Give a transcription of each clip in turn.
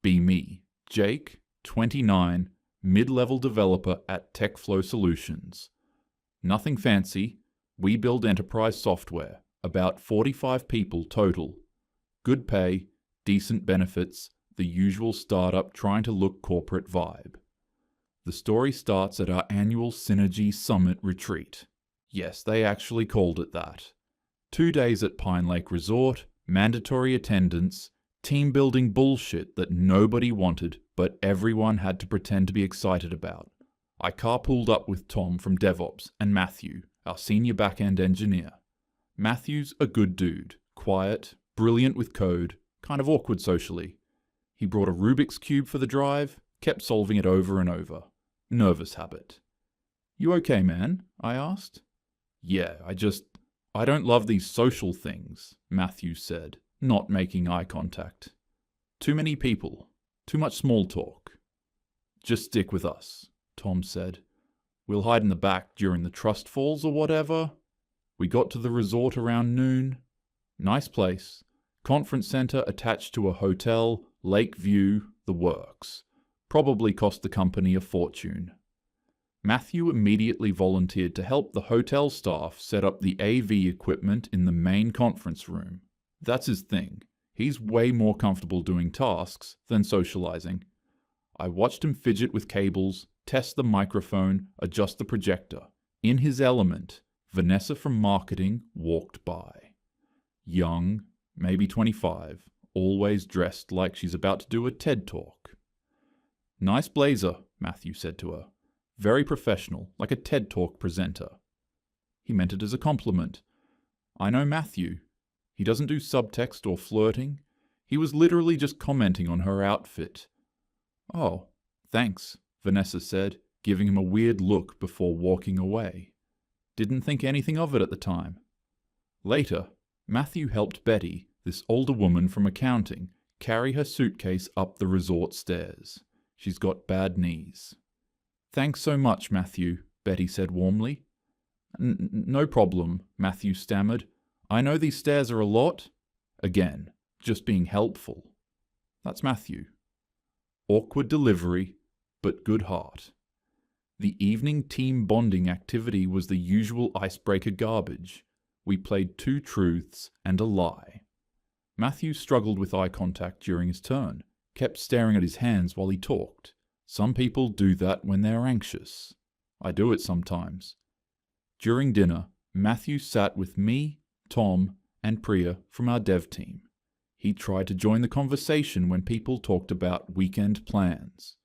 Be me, Jake, 29, mid-level developer at TechFlow Solutions. Nothing fancy, we build enterprise software, about 45 people total. Good pay, decent benefits, the usual startup trying to look corporate vibe. The story starts at our annual Synergy Summit retreat. Yes, they actually called it that. 2 days at Pine Lake Resort, mandatory attendance, team-building bullshit that nobody wanted but everyone had to pretend to be excited about. I carpooled up with Tom from DevOps and Matthew, our senior back-end engineer. Matthew's a good dude, quiet, brilliant with code, kind of awkward socially. He brought a Rubik's Cube for the drive, kept solving it over and over. Nervous habit. You okay, man? I asked. Yeah, I don't love these social things, Matthew said, not making eye contact. Too many people. Too much small talk. Just stick with us, Tom said. We'll hide in the back during the trust falls or whatever. We got to the resort around noon. Nice place. Conference center attached to a hotel, lake view, the works. Probably cost the company a fortune. Matthew immediately volunteered to help the hotel staff set up the AV equipment in the main conference room. That's his thing. He's way more comfortable doing tasks than socializing. I watched him fidget with cables, test the microphone, adjust the projector. In his element, Vanessa from marketing walked by. Young, maybe 25, always dressed like she's about to do a TED Talk. Nice blazer, Matthew said to her. Very professional, like a TED Talk presenter. He meant it as a compliment. I know Matthew. He doesn't do subtext or flirting. He was literally just commenting on her outfit. Oh, thanks, Vanessa said, giving him a weird look before walking away. Didn't think anything of it at the time. Later, Matthew helped Betty, this older woman from accounting, carry her suitcase up the resort stairs. She's got bad knees. Thanks so much, Matthew, Betty said warmly. No problem, Matthew stammered. I know these stairs are a lot. Again, just being helpful. That's Matthew. Awkward delivery, but good heart. The evening team bonding activity was the usual icebreaker garbage. We played 2 truths and a lie. Matthew struggled with eye contact during his turn, kept staring at his hands while he talked. Some people do that when they're anxious. I do it sometimes. During dinner, Matthew sat with me, Tom, and Priya from our dev team. He tried to join the conversation when people talked about weekend plans.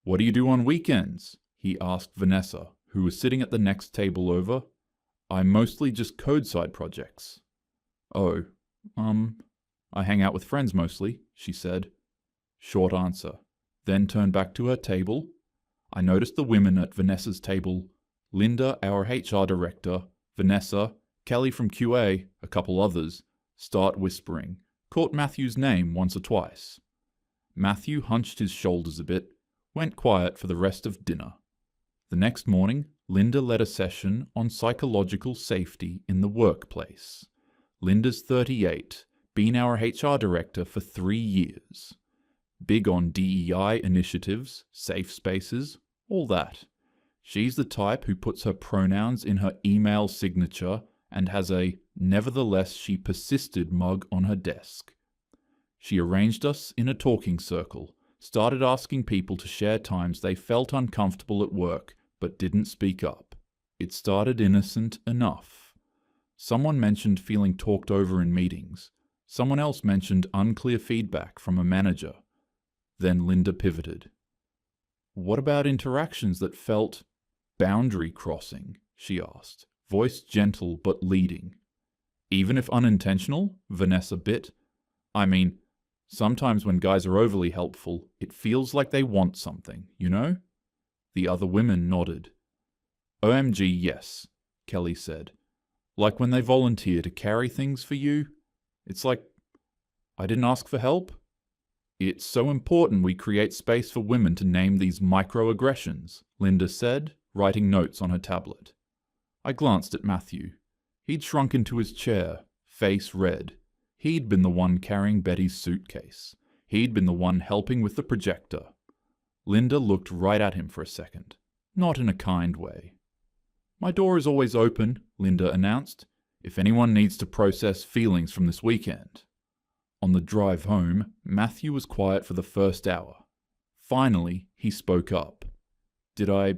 What do you do on weekends? He asked Vanessa, who was sitting at the next table over. I mostly just code side projects. Oh, I hang out with friends mostly, she said. Short answer. Then turned back to her table. I noticed the women at Vanessa's table, Linda, our HR director, Vanessa, Kelly from QA, a couple others, start whispering, caught Matthew's name once or twice. Matthew hunched his shoulders a bit, went quiet for the rest of dinner. The next morning, Linda led a session on psychological safety in the workplace. Linda's 38, been our HR director for 3 years. Big on DEI initiatives, safe spaces, all that. She's the type who puts her pronouns in her email signature and has a "nevertheless she persisted" mug on her desk. She arranged us in a talking circle, started asking people to share times they felt uncomfortable at work but didn't speak up. It started innocent enough. Someone mentioned feeling talked over in meetings. Someone else mentioned unclear feedback from a manager. Then Linda pivoted. What about interactions that felt boundary crossing? She asked, voice gentle but leading. Even if unintentional? Vanessa bit. I mean, sometimes when guys are overly helpful, it feels like they want something, you know? The other women nodded. OMG, yes, Kelly said. Like when they volunteer to carry things for you? It's like, I didn't ask for help? It's so important we create space for women to name these microaggressions, Linda said, writing notes on her tablet. I glanced at Matthew. He'd shrunk into his chair, face red. He'd been the one carrying Betty's suitcase. He'd been the one helping with the projector. Linda looked right at him for a second, not in a kind way. "My door is always open," Linda announced, "if anyone needs to process feelings from this weekend." On the drive home, Matthew was quiet for the first hour. Finally, he spoke up. "Did I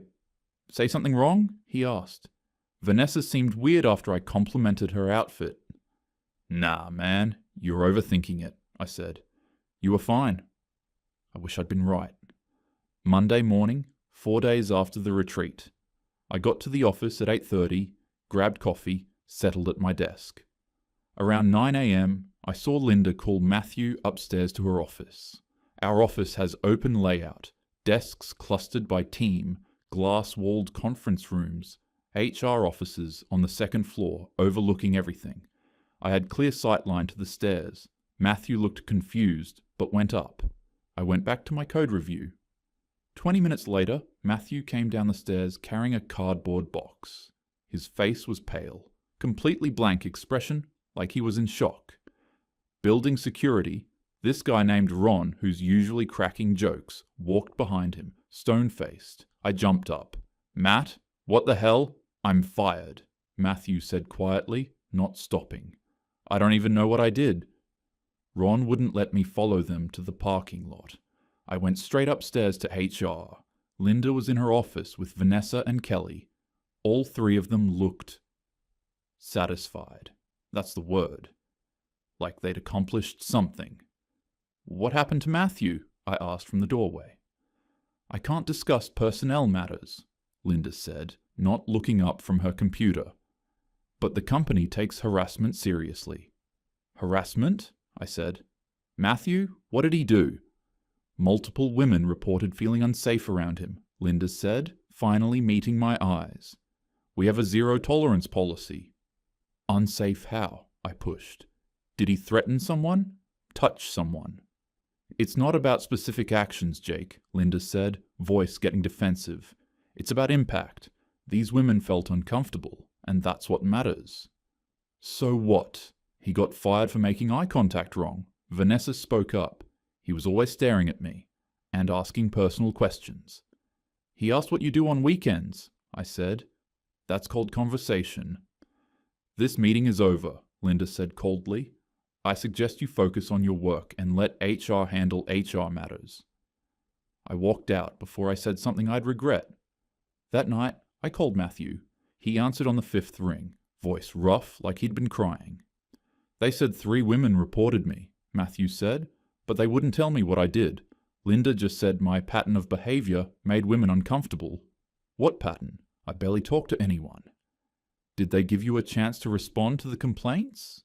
say something wrong?" he asked. "Vanessa seemed weird after I complimented her outfit." "Nah, man, you're overthinking it," I said. "You were fine." I wish I'd been right. Monday morning, 4 days after the retreat. I got to the office at 8:30, grabbed coffee, settled at my desk. Around 9 a.m., I saw Linda call Matthew upstairs to her office. Our office has open layout, desks clustered by team, glass-walled conference rooms, HR offices on the second floor overlooking everything. I had clear sightline to the stairs. Matthew looked confused, but went up. I went back to my code review. 20 minutes later, Matthew came down the stairs carrying a cardboard box. His face was pale, completely blank expression, like he was in shock. Building security, this guy named Ron, who's usually cracking jokes, walked behind him, stone-faced. I jumped up. "Matt, what the hell? I'm fired," Matthew said quietly, not stopping. "I don't even know what I did." Ron wouldn't let me follow them to the parking lot. I went straight upstairs to HR. Linda was in her office with Vanessa and Kelly. All three of them looked satisfied. That's the word. Like they'd accomplished something. "What happened to Matthew?" I asked from the doorway. "I can't discuss personnel matters," Linda said, not looking up from her computer. "But the company takes harassment seriously." "Harassment?" I said. "Matthew, what did he do?" "Multiple women reported feeling unsafe around him," Linda said, finally meeting my eyes. "We have a zero-tolerance policy." "Unsafe how?" I pushed. "Did he threaten someone? Touch someone?" "It's not about specific actions, Jake," Linda said, voice getting defensive. "It's about impact. These women felt uncomfortable, and that's what matters." "So what? He got fired for making eye contact wrong." Vanessa spoke up. "He was always staring at me, and asking personal questions." "He asked what you do on weekends," I said. "That's called conversation." "This meeting is over," Linda said coldly. "I suggest you focus on your work and let HR handle HR matters." I walked out before I said something I'd regret. That night, I called Matthew. He answered on the 5th ring, voice rough like he'd been crying. "They said 3 women reported me," Matthew said, "but they wouldn't tell me what I did. Linda just said my pattern of behavior made women uncomfortable." "What pattern? I barely talk to anyone." "Did they give you a chance to respond to the complaints?"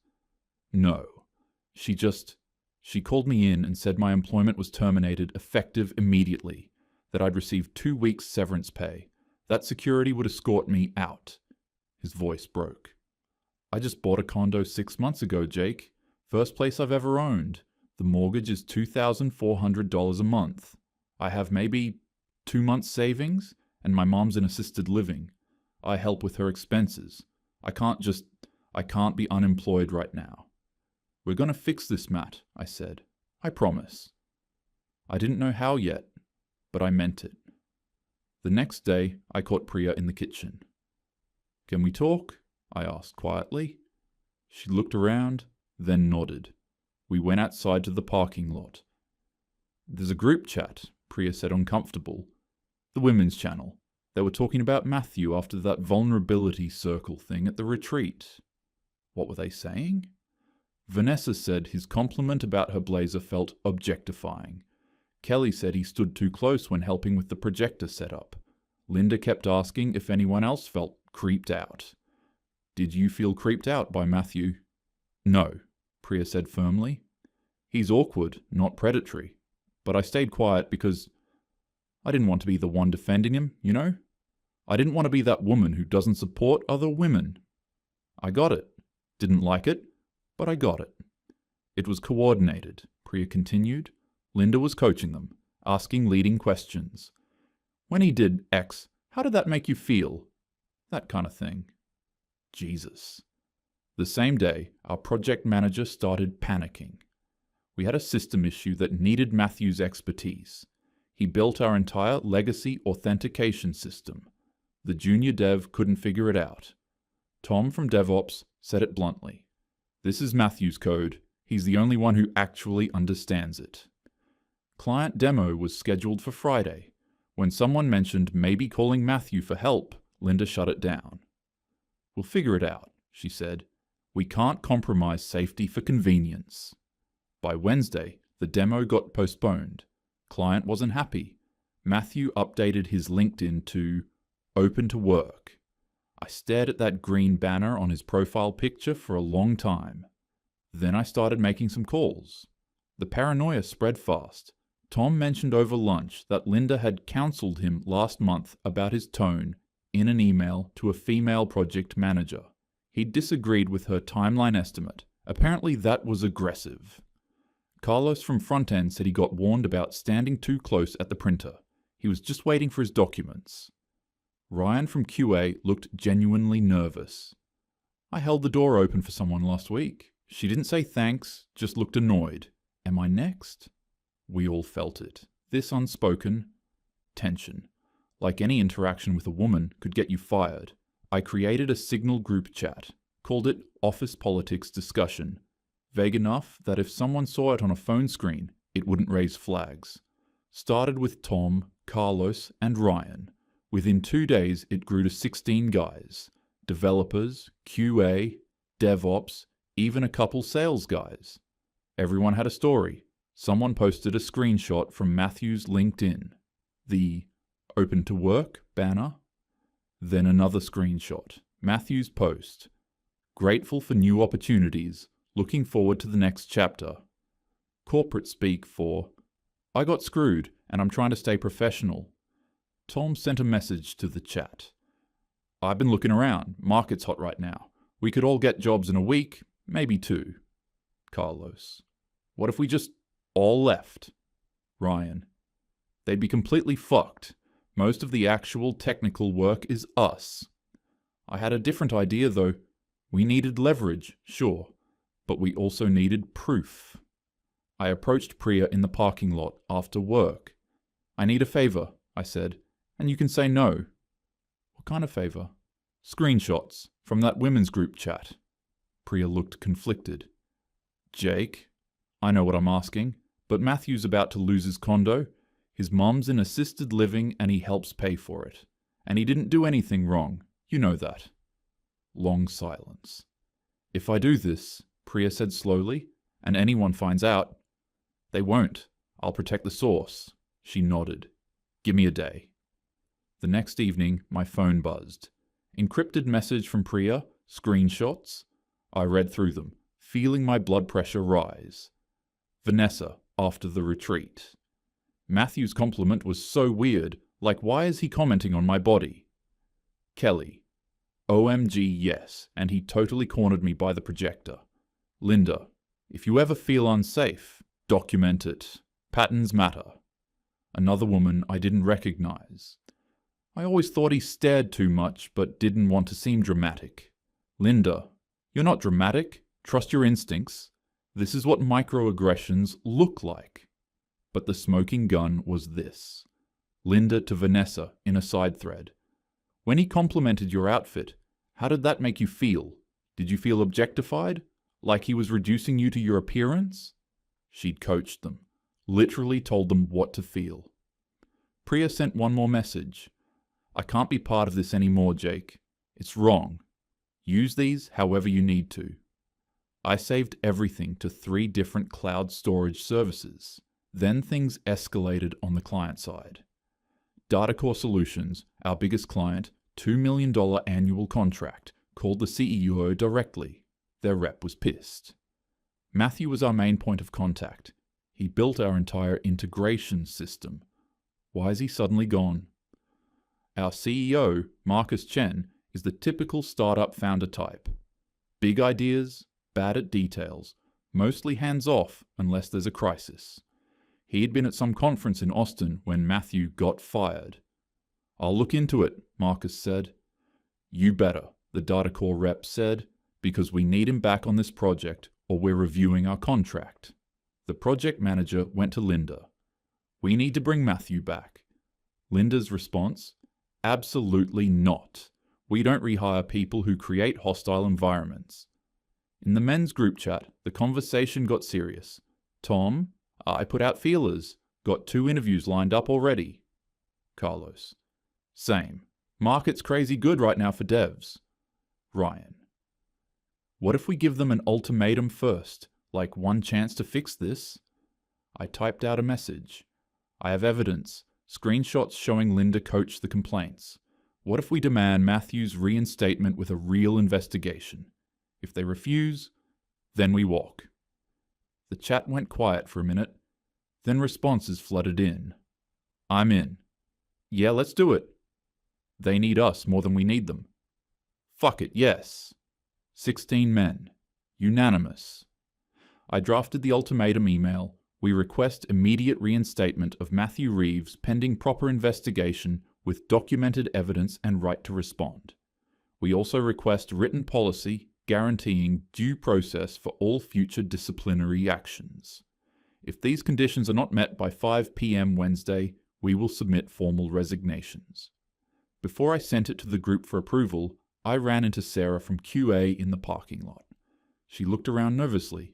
"No. She called me in and said my employment was terminated effective immediately, that I'd receive 2 weeks severance pay, that security would escort me out." His voice broke. "I just bought a condo 6 months ago, Jake. First place I've ever owned. The mortgage is $2,400 a month. I have maybe 2 months savings, and my mom's in assisted living. I help with her expenses. I can't be unemployed right now." "We're gonna fix this, Matt," I said. "I promise." I didn't know how yet, but I meant it. The next day, I caught Priya in the kitchen. "Can we talk?" I asked quietly. She looked around, then nodded. We went outside to the parking lot. "There's a group chat," Priya said, uncomfortable. "The women's channel. They were talking about Matthew after that vulnerability circle thing at the retreat." "What were they saying?" "Vanessa said his compliment about her blazer felt objectifying. Kelly said he stood too close when helping with the projector setup. Linda kept asking if anyone else felt creeped out." "Did you feel creeped out by Matthew?" "No," Priya said firmly. "He's awkward, not predatory. But I stayed quiet because I didn't want to be the one defending him, you know? I didn't want to be that woman who doesn't support other women." I got it. Didn't like it, but I got it. "It was coordinated," Priya continued. "Linda was coaching them, asking leading questions. When he did X, how did that make you feel? That kind of thing." Jesus. The same day, our project manager started panicking. We had a system issue that needed Matthew's expertise. He built our entire legacy authentication system. The junior dev couldn't figure it out. Tom from DevOps said it bluntly. This is Matthew's code. He's the only one who actually understands it. Client demo was scheduled for Friday. When someone mentioned maybe calling Matthew for help, Linda shut it down. We'll figure it out, she said. We can't compromise safety for convenience. By Wednesday, the demo got postponed. Client wasn't happy. Matthew updated his LinkedIn to open to work. I stared at that green banner on his profile picture for a long time. Then I started making some calls. The paranoia spread fast. Tom mentioned over lunch that Linda had counseled him last month about his tone in an email to a female project manager. He disagreed with her timeline estimate. Apparently that was aggressive. Carlos from Frontend said he got warned about standing too close at the printer. He was just waiting for his documents. Ryan from QA looked genuinely nervous. I held the door open for someone last week. She didn't say thanks, just looked annoyed. Am I next? We all felt it. This unspoken tension, like any interaction with a woman, could get you fired. I created a Signal group chat, called it Office Politics Discussion, vague enough that if someone saw it on a phone screen, it wouldn't raise flags. Started with Tom, Carlos, and Ryan. Within 2 days, it grew to 16 guys. Developers, QA, DevOps, even a couple sales guys. Everyone had a story. Someone posted a screenshot from Matthew's LinkedIn. The Open to Work banner. Then another screenshot. Matthew's post. Grateful for new opportunities. Looking forward to the next chapter. Corporate speak for, I got screwed and I'm trying to stay professional. Tom sent a message to the chat. I've been looking around. Market's hot right now. We could all get jobs in a week, maybe 2. Carlos. What if we just all left? Ryan. They'd be completely fucked. Most of the actual technical work is us. I had a different idea though. We needed leverage, sure, but we also needed proof. I approached Priya in the parking lot after work. I need a favor, I said, and you can say no. What kind of favor? Screenshots from that women's group chat. Priya looked conflicted. Jake, I know what I'm asking, but Matthew's about to lose his condo. His mum's in assisted living and he helps pay for it. And he didn't do anything wrong. You know that. Long silence. If I do this, Priya said slowly, and anyone finds out, they won't. I'll protect the source. She nodded. Give me a day. The next evening, my phone buzzed. Encrypted message from Priya, screenshots. I read through them, feeling my blood pressure rise. Vanessa, after the retreat. Matthew's compliment was so weird, like why is he commenting on my body? Kelly. OMG yes, and he totally cornered me by the projector. Linda. If you ever feel unsafe, document it. Patterns matter. Another woman I didn't recognize. I always thought he stared too much, but didn't want to seem dramatic. Linda. You're not dramatic. Trust your instincts. This is what microaggressions look like. But the smoking gun was this. Linda to Vanessa in a side thread. When he complimented your outfit, how did that make you feel? Did you feel objectified? Like he was reducing you to your appearance? She'd coached them. Literally told them what to feel. Priya sent one more message. I can't be part of this anymore, Jake. It's wrong. Use these however you need to. I saved everything to 3 different cloud storage services. Then things escalated on the client side. DataCore Solutions, our biggest client, $2 million annual contract, called the CEO directly. Their rep was pissed. Matthew was our main point of contact. He built our entire integration system. Why is he suddenly gone? Our CEO, Marcus Chen, is the typical startup founder type. Big ideas, bad at details, mostly hands-off unless there's a crisis. He'd been at some conference in Austin when Matthew got fired. I'll look into it, Marcus said. You better, the DataCore rep said, because we need him back on this project or we're reviewing our contract. The project manager went to Linda. We need to bring Matthew back. Linda's response? Absolutely not. We don't rehire people who create hostile environments. In the men's group chat, the conversation got serious. Tom, I put out feelers. Got 2 interviews lined up already. Carlos. Same. Market's crazy good right now for devs. Ryan. What if we give them an ultimatum first, like one chance to fix this? I typed out a message. I have evidence, screenshots showing Linda coached the complaints. What if we demand Matthew's reinstatement with a real investigation? If they refuse, then we walk. The chat went quiet for a minute, then responses flooded in. I'm in. Yeah, let's do it. They need us more than we need them. Fuck it, yes. 16 men. Unanimous. I drafted the ultimatum email. We request immediate reinstatement of Matthew Reeves pending proper investigation with documented evidence and right to respond. We also request written policy guaranteeing due process for all future disciplinary actions. If these conditions are not met by 5 p.m. Wednesday, we will submit formal resignations. Before I sent it to the group for approval, I ran into Sarah from QA in the parking lot. She looked around nervously.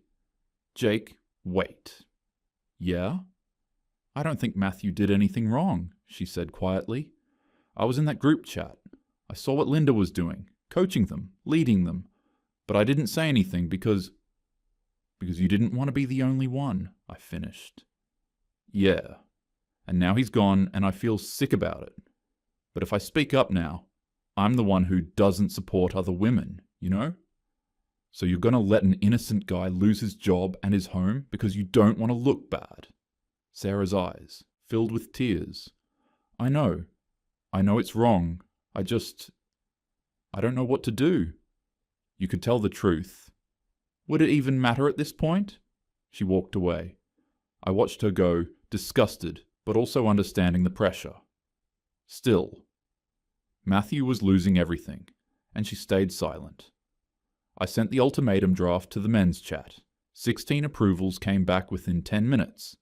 Jake, wait. Yeah? I don't think Matthew did anything wrong, she said quietly. I was in that group chat. I saw what Linda was doing, coaching them, leading them. But I didn't say anything because you didn't want to be the only one, I finished. Yeah. And now he's gone and I feel sick about it. But if I speak up now, I'm the one who doesn't support other women, you know? So you're going to let an innocent guy lose his job and his home because you don't want to look bad? Sarah's eyes filled with tears. I know it's wrong. I don't know what to do. You could tell the truth. Would it even matter at this point? She walked away. I watched her go, disgusted, but also understanding the pressure. Still, Matthew was losing everything, and she stayed silent. I sent the ultimatum draft to the men's chat. 16 approvals came back within 10 minutes.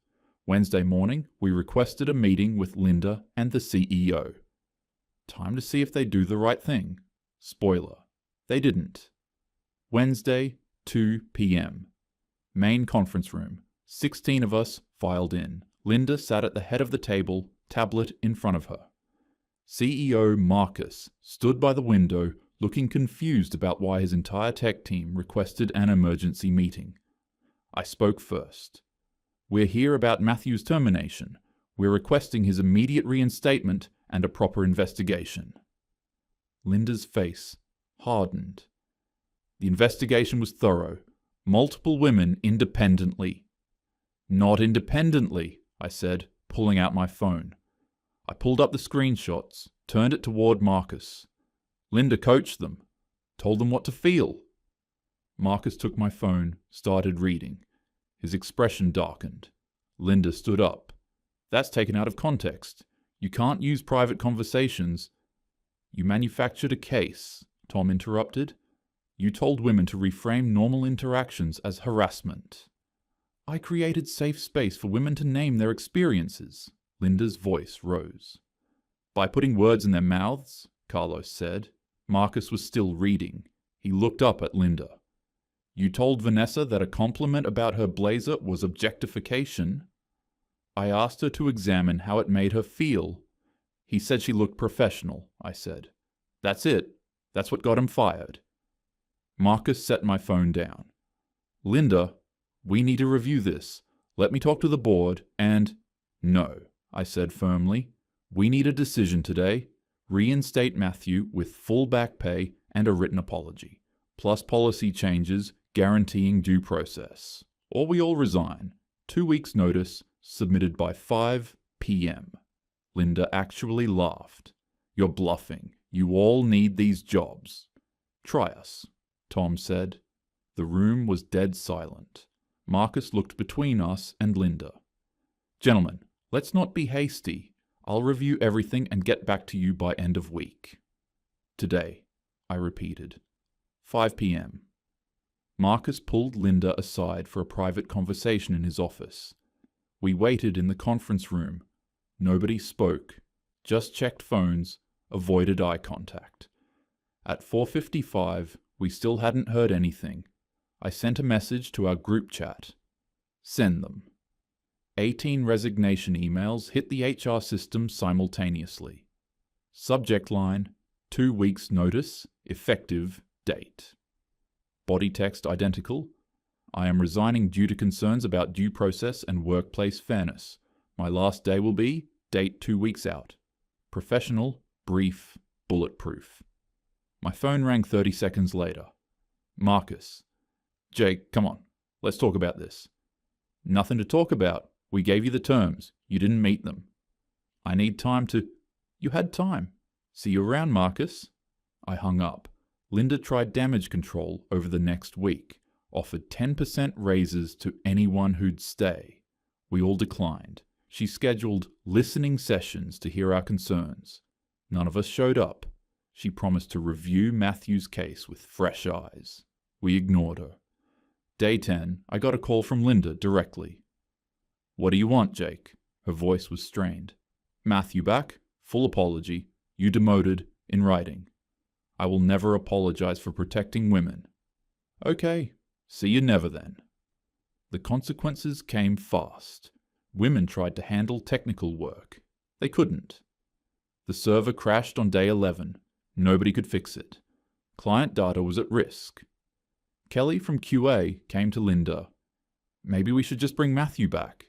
Wednesday morning, we requested a meeting with Linda and the CEO. Time to see if they do the right thing. Spoiler, they didn't. Wednesday, 2 p.m. Main conference room. 16 of us filed in. Linda sat at the head of the table, tablet in front of her. CEO Marcus stood by the window, looking confused about why his entire tech team requested an emergency meeting. I spoke first. We're here about Matthew's termination. We're requesting his immediate reinstatement and a proper investigation. Linda's face hardened. The investigation was thorough. Multiple women independently. Not independently, I said, pulling out my phone. I pulled up the screenshots, turned it toward Marcus. Linda coached them, told them what to feel. Marcus took my phone, started reading. His expression darkened. Linda stood up. That's taken out of context. You can't use private conversations. You manufactured a case, Tom interrupted. You told women to reframe normal interactions as harassment. I created safe space for women to name their experiences. Linda's voice rose. By putting words in their mouths, Carlos said. Marcus was still reading. He looked up at Linda. You told Vanessa that a compliment about her blazer was objectification. I asked her to examine how it made her feel. He said she looked professional, I said. That's it. That's what got him fired. Marcus set my phone down. Linda, we need to review this. Let me talk to the board and... No, I said firmly. We need a decision today. Reinstate Matthew with full back pay and a written apology, plus policy changes guaranteeing due process. Or we all resign. 2 weeks' notice, submitted by 5 p.m. Linda actually laughed. You're bluffing. You all need these jobs. Try us, Tom said. The room was dead silent. Marcus looked between us and Linda. Gentlemen, let's not be hasty. I'll review everything and get back to you by end of week. Today, I repeated. 5 p.m. Marcus pulled Linda aside for a private conversation in his office. We waited in the conference room. Nobody spoke, just checked phones, avoided eye contact. At 4:55, we still hadn't heard anything. I sent a message to our group chat. Send them. 18 resignation emails hit the HR system simultaneously. Subject line, 2 weeks notice, effective date. Body text identical. I am resigning due to concerns about due process and workplace fairness. My last day will be, date 2 weeks out. Professional, brief, bulletproof. My phone rang 30 seconds later. Marcus. Jake, come on. Let's talk about this. Nothing to talk about. We gave you the terms. You didn't meet them. I need time to... You had time. See you around, Marcus. I hung up. Linda tried damage control over the next week, offered 10% raises to anyone who'd stay. We all declined. She scheduled listening sessions to hear our concerns. None of us showed up. She promised to review Matthew's case with fresh eyes. We ignored her. Day 10, I got a call from Linda directly. What do you want, Jake? Her voice was strained. Matthew back, full apology, you demoted, in writing. I will never apologize for protecting women. Okay, see you never then. The consequences came fast. Women tried to handle technical work. They couldn't. The server crashed on day 11. Nobody could fix it. Client data was at risk. Kelly from QA came to Linda. Maybe we should just bring Matthew back.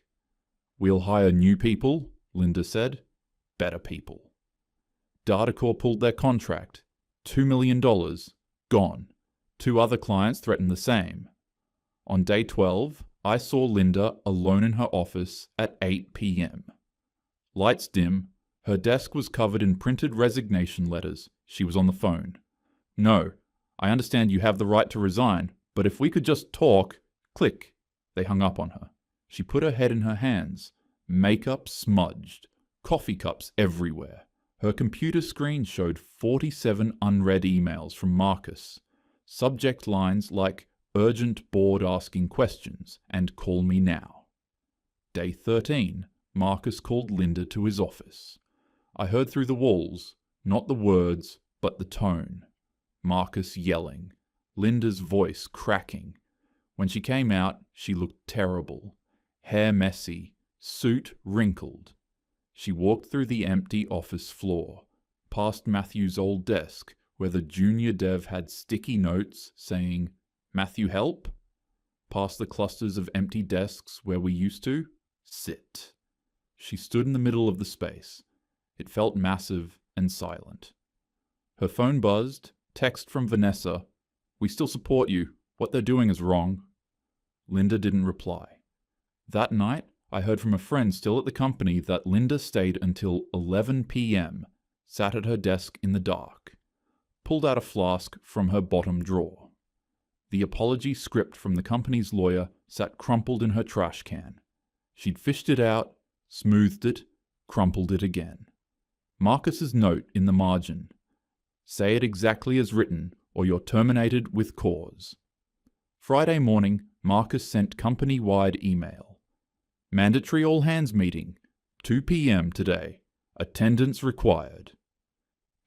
We'll hire new people, Linda said. Better people. DataCore pulled their contract. $2 million, gone. 2 other clients threatened the same. On day 12, I saw Linda alone in her office at 8 p.m. Lights dim, her desk was covered in printed resignation letters. She was on the phone. No, I understand you have the right to resign, but if we could just talk... Click. They hung up on her. She put her head in her hands. Makeup smudged. Coffee cups everywhere. Her computer screen showed 47 unread emails from Marcus. Subject lines like, urgent board asking questions, and call me now. Day 13, Marcus called Linda to his office. I heard through the walls, not the words, but the tone. Marcus yelling. Linda's voice cracking. When she came out, she looked terrible. Hair messy, suit wrinkled. She walked through the empty office floor, past Matthew's old desk, where the junior dev had sticky notes saying, Matthew help? Past the clusters of empty desks where we used to sit. She stood in the middle of the space. It felt massive and silent. Her phone buzzed, text from Vanessa. We still support you. What they're doing is wrong. Linda didn't reply. That night, I heard from a friend still at the company that Linda stayed until 11 p.m., sat at her desk in the dark, pulled out a flask from her bottom drawer. The apology script from the company's lawyer sat crumpled in her trash can. She'd fished it out, smoothed it, crumpled it again. Marcus's note in the margin. Say it exactly as written, or you're terminated with cause. Friday morning, Marcus sent company-wide email. Mandatory all-hands meeting, 2 p.m. today. Attendance required.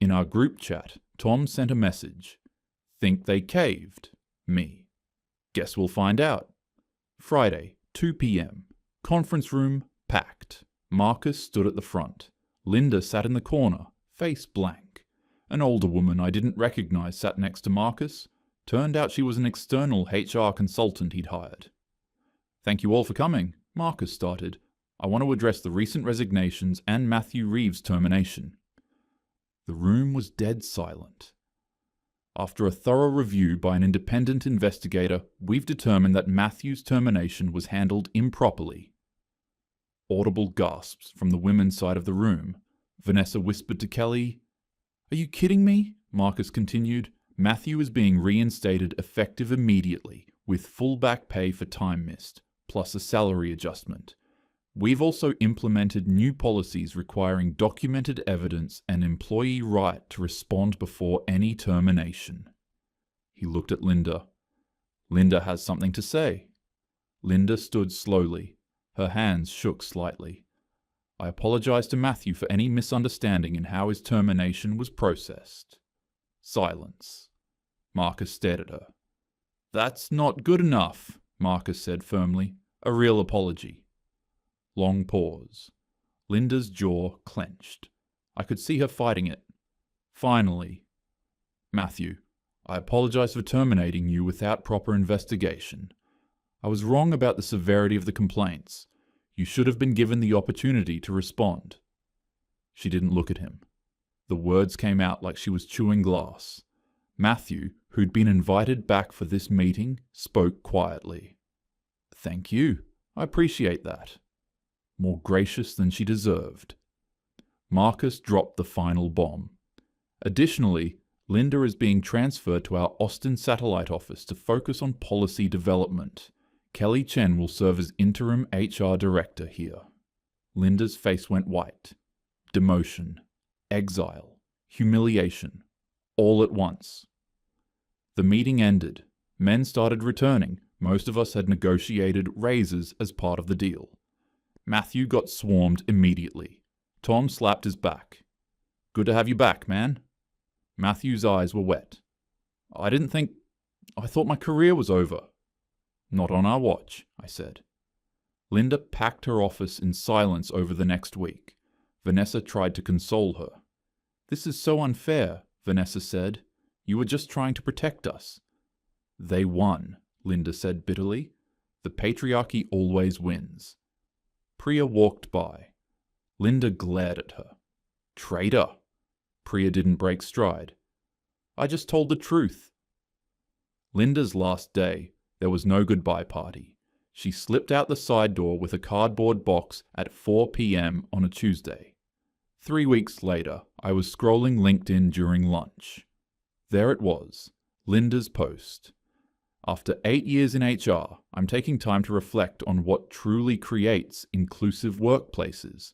In our group chat, Tom sent a message. Think they caved? Me. Guess we'll find out. Friday, 2 p.m. Conference room packed. Marcus stood at the front. Linda sat in the corner, face blank. An older woman I didn't recognize sat next to Marcus. Turned out she was an external HR consultant he'd hired. Thank you all for coming, Marcus started. I want to address the recent resignations and Matthew Reeves' termination. The room was dead silent. After a thorough review by an independent investigator, we've determined that Matthew's termination was handled improperly. Audible gasps from the women's side of the room. Vanessa whispered to Kelly. Are you kidding me? Marcus continued. Matthew is being reinstated effective immediately, with full back pay for time missed, plus a salary adjustment. We've also implemented new policies requiring documented evidence and employee right to respond before any termination. He looked at Linda. Linda has something to say. Linda stood slowly. Her hands shook slightly. I apologized to Matthew for any misunderstanding in how his termination was processed. Silence. Marcus stared at her. That's not good enough, Marcus said firmly. A real apology. Long pause. Linda's jaw clenched. I could see her fighting it. Finally. Matthew, I apologize for terminating you without proper investigation. I was wrong about the severity of the complaints. You should have been given the opportunity to respond. She didn't look at him. The words came out like she was chewing glass. Matthew, who'd been invited back for this meeting, spoke quietly. Thank you. I appreciate that. More gracious than she deserved. Marcus dropped the final bomb. Additionally, Linda is being transferred to our Austin satellite office to focus on policy development. Kelly Chen will serve as interim HR director here. Linda's face went white. Demotion, exile, humiliation, all at once. The meeting ended. Men started returning. Most of us had negotiated raises as part of the deal. Matthew got swarmed immediately. Tom slapped his back. Good to have you back, man. Matthew's eyes were wet. I thought my career was over. Not on our watch, I said. Linda packed her office in silence over the next week. Vanessa tried to console her. This is so unfair, Vanessa said. You were just trying to protect us. They won, Linda said bitterly. The patriarchy always wins. Priya walked by. Linda glared at her. Traitor. Priya didn't break stride. I just told the truth. Linda's last day, there was no goodbye party. She slipped out the side door with a cardboard box at 4 p.m. on a Tuesday. 3 weeks later, I was scrolling LinkedIn during lunch. There it was, Linda's post. After 8 years in HR, I'm taking time to reflect on what truly creates inclusive workplaces.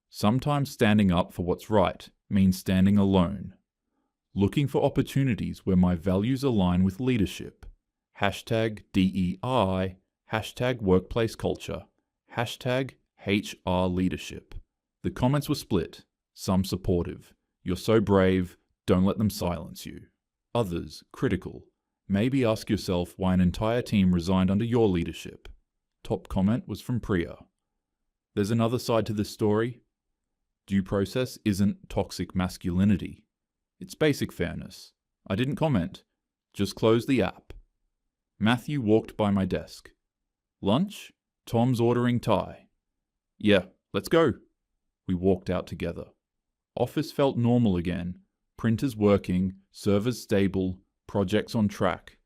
Sometimes standing up for what's right means standing alone. Looking for opportunities where my values align with leadership. #DEI, #workplace culture, #HR leadership. The comments were split, some supportive. You're so brave, don't let them silence you. Others, critical. Maybe ask yourself why an entire team resigned under your leadership. Top comment was from Priya. There's another side to this story. Due process isn't toxic masculinity. It's basic fairness. I didn't comment. Just close the app. Matthew walked by my desk. Lunch? Tom's ordering Thai. Yeah, let's go. We walked out together. Office felt normal again. Printers working, servers stable, projects on track.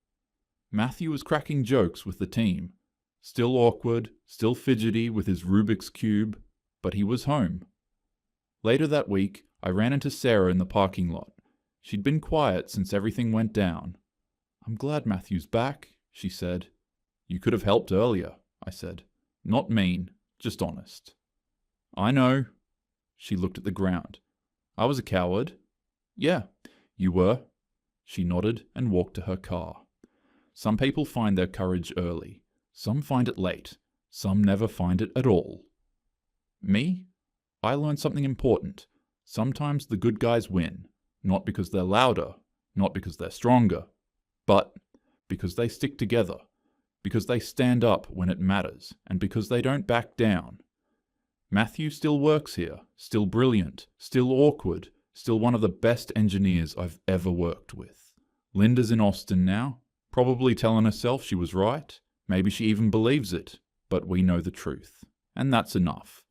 Matthew was cracking jokes with the team. Still awkward, still fidgety with his Rubik's Cube, but he was home. Later that week, I ran into Sarah in the parking lot. She'd been quiet since everything went down. I'm glad Matthew's back, she said. You could have helped earlier, I said. Not mean, just honest. I know. She looked at the ground. I was a coward. Yeah, you were. She nodded and walked to her car. Some people find their courage early. Some find it late. Some never find it at all. Me? I learned something important. Sometimes the good guys win, not because they're louder, not because they're stronger, but because they stick together, because they stand up when it matters, and because they don't back down. Matthew still works here, still brilliant, still awkward, still one of the best engineers I've ever worked with. Linda's in Austin now, probably telling herself she was right. Maybe she even believes it, but we know the truth. And that's enough.